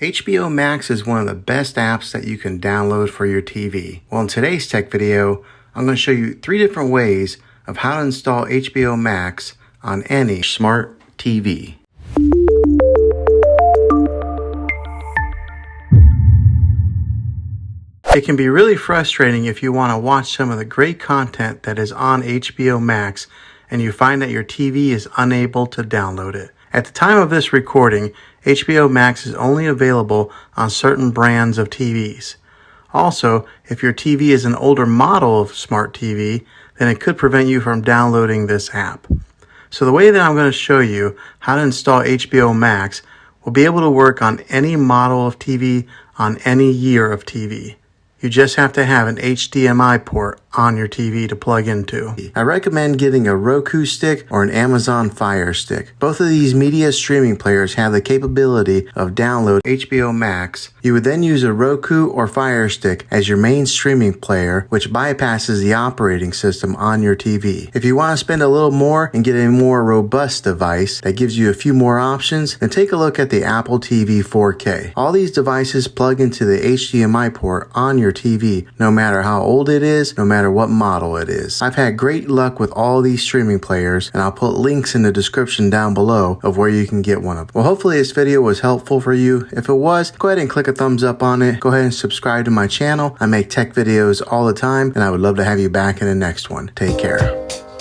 HBO Max is one of the best apps that you can download for your TV. Well, in today's tech video, I'm going to show you 3 different ways of how to install HBO Max on any smart TV. It can be really frustrating if you want to watch some of the great content that is on HBO Max and you find that your TV is unable to download it. At the time of this recording, HBO Max is only available on certain brands of TVs. Also, if your TV is an older model of smart TV, then it could prevent you from downloading this app. So the way that I'm going to show you how to install HBO Max will be able to work on any model of TV on any year of TV. You just have to have an HDMI port on your TV to plug into. I recommend getting a Roku stick or an Amazon Fire Stick. Both of these media streaming players have the capability of download HBO Max. You would then use a Roku or Fire Stick as your main streaming player, which bypasses the operating system on your TV. If you want to spend a little more and get a more robust device that gives you a few more options, then take a look at the Apple TV 4K. All these devices plug into the HDMI port on your TV, no matter how old it is, no matter what model it is. I've had great luck with all these streaming players, and I'll put links in the description down below of where you can get one of them. Well, hopefully this video was helpful for you. If it was, go ahead and click a thumbs up on it. Go ahead and subscribe to my channel. I make tech videos all the time, and I would love to have you back in the next one. Take care.